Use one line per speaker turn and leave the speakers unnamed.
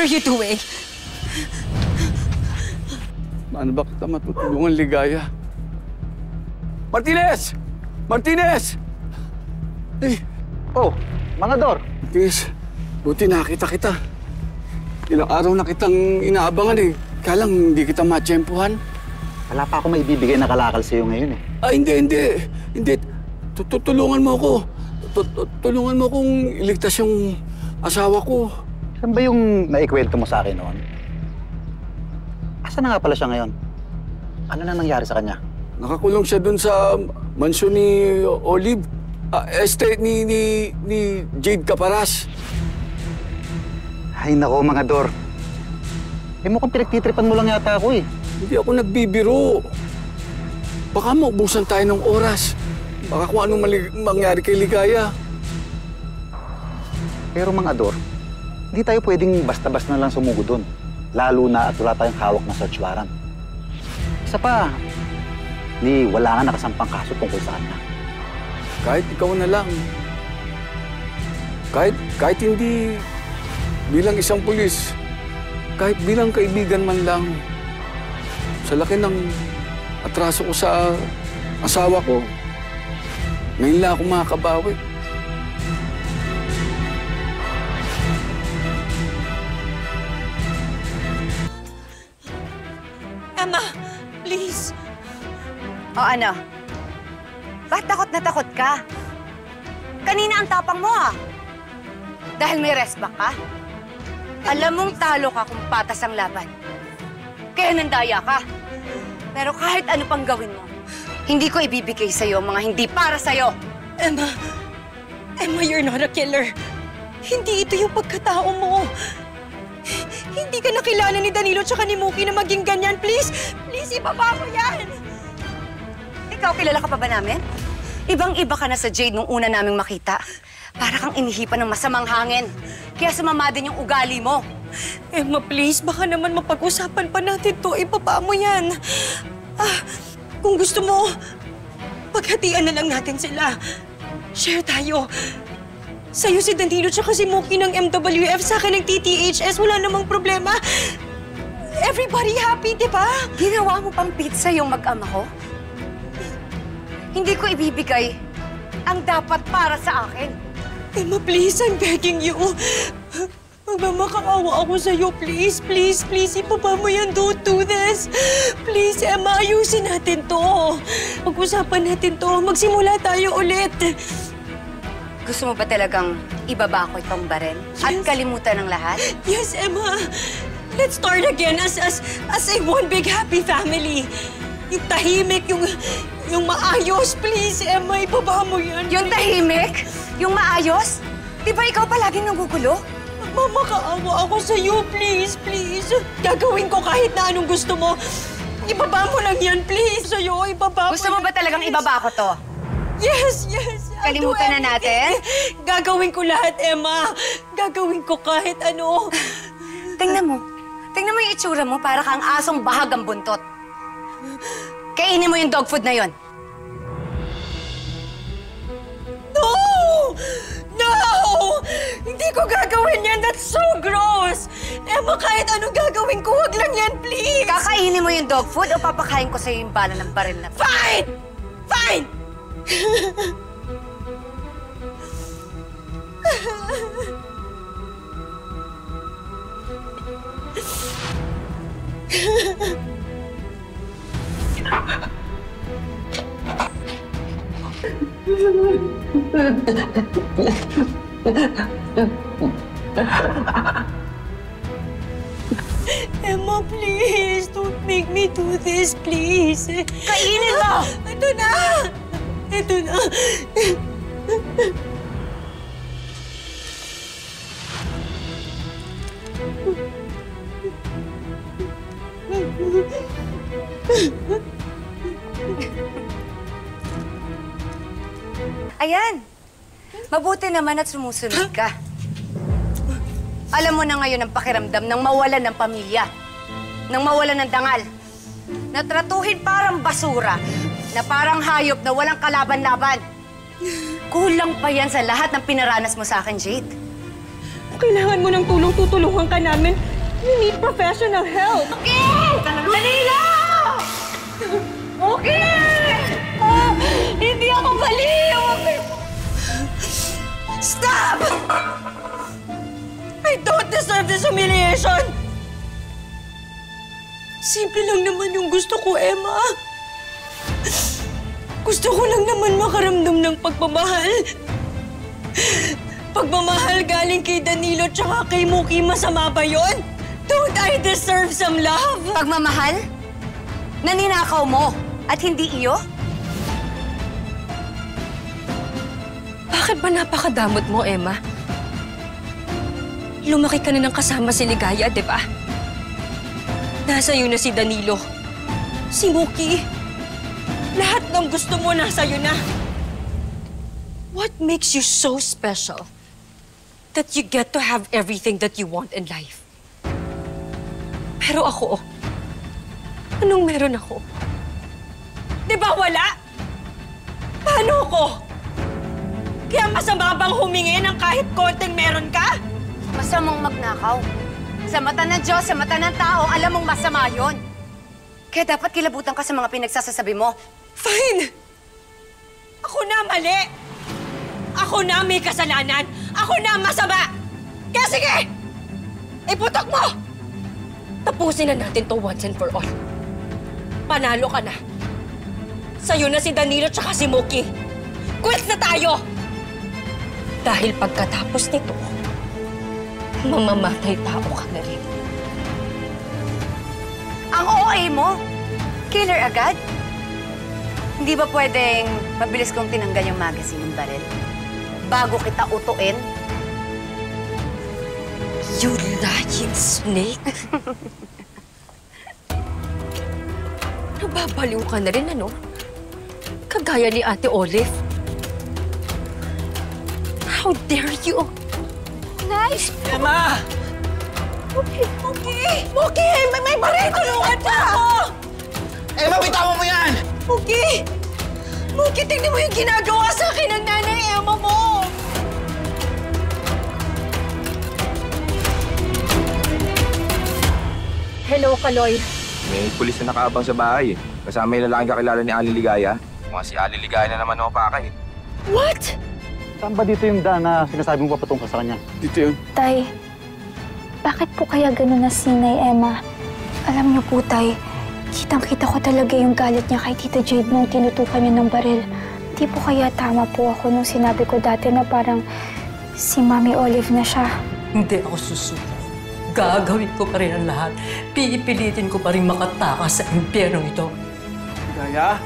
are you doing?
Paano ba kita matutulungan, Ligaya? Martinez! Martinez! Eh.
Oh, Manador.
Martinez, buti nakita kita. Ilang araw na kitang inaabangan eh. Kaya lang hindi kita matsyempuhan.
Wala pa ako maibibigay na kalakal sa'yo ngayon eh.
Ah, hindi. Tutulungan mo ako. Tulungan mo akong iligtas yung asawa ko.
Saan ba yung naikwento mo sa akin noon? Asa na nga pala siya ngayon? Ano na nangyari sa kanya?
Nakakulong siya dun sa mansyon ni Olive. Estate ni Jade Caparas.
Ay nako, Manador. Eh mukhang pinagtitripan mo lang yata ako eh.
Hindi ako nagbibiro. Baka maubusan tayo ng oras. Baka kung anong mangyari kay Ligaya.
Pero Manador, hindi tayo pwedeng basta-basta na lang sumugod doon. Lalo na at wala tayong hawak na search warrant. Isa pa, wala nga nakasampang kaso tungkol sa kanya.
Kahit ikaw na lang. Kahit hindi bilang isang pulis, kahit bilang kaibigan man lang, sa laki ng atraso ko sa asawa ko, ngayon lang ako makakabawi.
Emma, please.
O ano? Bakit takot na takot ka? Kanina ang tapang mo ah. Dahil may restback ka? Alam mong talo ka kung patas ang laban. Kaya nandaya ka. Pero kahit ano pang gawin mo, hindi ko ibibigay sa'yo mga hindi para sa'yo.
Emma, you're not a killer. Hindi ito yung pagkatao mo. Hindi ka nakilala ni Danilo tsaka ni Muki na maging ganyan. Please, ibaba mo yan.
Ikaw, kilala ka pa ba namin? Ibang-iba ka na sa Jade nung una naming makita. Para kang inihipan ng masamang hangin. Kaya sumama din yung ugali mo.
Emma, please, baka naman mapag-usapan pa natin to. Ibaba mo yan. Kung gusto mo, paghatian na lang natin sila. Share tayo. Sa'yo si Danilo tsaka si Muki ng MWF, sa akin ng TTHS. Wala namang problema. Everybody happy, di ba?
Ginawa mo pang pizza yung mag-ama ko? Hindi ko ibibigay ang dapat para sa akin.
Emma, please, I'm begging you. Magmamakaawa ako sa'yo, please. Ibaba mo yan. Don't do this. Please, Emma, ayusin natin to. Pag-usapan natin to. Magsimula tayo ulit.
Gusto mo ba talagang ibaba ko itong barel? Yes. At kalimutan ng lahat?
Yes, Emma. Let's start again as a one big happy family. Yung tahimik, yung maayos, please, Emma, ibaba mo yan.
Yung tahimik? Yung maayos? Di ba ikaw palaging nagugulo?
Magmamakaawa ako sa'yo, please. Gagawin ko kahit na anong gusto mo. Ibaba mo lang yan, please. Sa'yo, ibaba mo.
Gusto mo ba talagang ibaba ko to?
Yes.
Kalimutan na natin?
Gagawin ko lahat, Emma. Gagawin ko kahit ano.
Tingnan mo yung itsura mo para kang asong bahagang buntot. Kainin mo yung dog food na yon.
No! Hindi ko gagawin yan. That's so gross. Emma, kahit anong gagawin ko, wag lang yan, please.
Kakainin mo yung dog food o papakain ko sa'yo yung bala ng baril na to?
Fine! Emma, please, don't make me do this, please.
Kainin mo!
Ito na!
Ayan. Mabuti naman at sumusunod ka. Alam mo na ngayon ang pakiramdam ng mawalan ng pamilya, ng mawalan ng dangal, na tratuhin parang basura, na parang hayop na walang kalaban-laban. Kulang pa yan sa lahat ng pinaranas mo sa akin, Jade.
Kung kailangan mo ng tulong, tutulungan ka namin. You need professional help.
Okay! Danilo! Okay! Hindi ako baliw!
Stop! I don't deserve this humiliation! Simple lang naman yung gusto ko, Emma. Gusto ko lang naman makaramdam ng pagmamahal. Pagmamahal galing kay Danilo tsaka kay Mookie, masama ba yun? Don't I deserve some love?
Pagmamahal? Naninakaw mo at hindi iyo?
Bakit ba napakadamot mo, Emma? Lumaki ka na ng kasama si Ligaya, di ba? Nasa'yo na si Danilo, si Mookie. Lahat ng gusto mo nasa'yo na. What makes you so special that you get to have everything that you want in life? Pero ako, anong meron ako? Di ba wala? Paano ako? Kaya masama bang humingi ng kahit konting meron ka?
Masamang magnakaw. Sa mata ng Diyos, sa mata ng tao, alam mong masama yon. Kaya dapat kilabutan ka sa mga pinagsasasabi mo.
Fine! Ako na mali! Ako na may kasalanan! Ako na masama! Kaya sige! Iputok mo! Tapusin na natin to once and for all. Panalo ka na. Sa'yo na si Danilo tsaka si Mookie. Quit na tayo! Dahil pagkatapos nito, mamamatay tao ka na rin.
Ang OA mo? Killer agad? Hindi ba pwedeng mabilis kong tinanggal yung magazine ng baril? Bago kita utuin?
You lying snake! Nababaliw ka na rin, ano? Kagaya ni Ate Olive. How dare you?
Nice!
Emma!
Mookie! Mookie! May baril! Tulungan pa ako!
Emma, bitawan mo yan!
Mookie! Mookie, tingnan mo yung ginagawa sa akin ng nanay Emma mo! Hello, Kaloy.
May pulis na nakaabang sa bahay eh. Kasama yung lalaking kakilala ni Ali Ligaya. Mga si Ali Ligaya na naman ako pakay.
What?
Saan ba dito yung daan na sinasabi mo papatungkol sa kanya?
Dito yun.
Tay, bakit po kaya gano'n na si Nay Emma? Alam niyo po, Tay, kitang-kita ko talaga yung galit niya kay Tita Jade nung tinutukan niya ng baril. Di po kaya tama po ako nung sinabi ko dati na parang si Mami Olive na siya.
Hindi ako susuko. Gagawin ko pa rin ang lahat. Pipilitin ko pa rin makatakas sa impyernong ito.
Ligaya?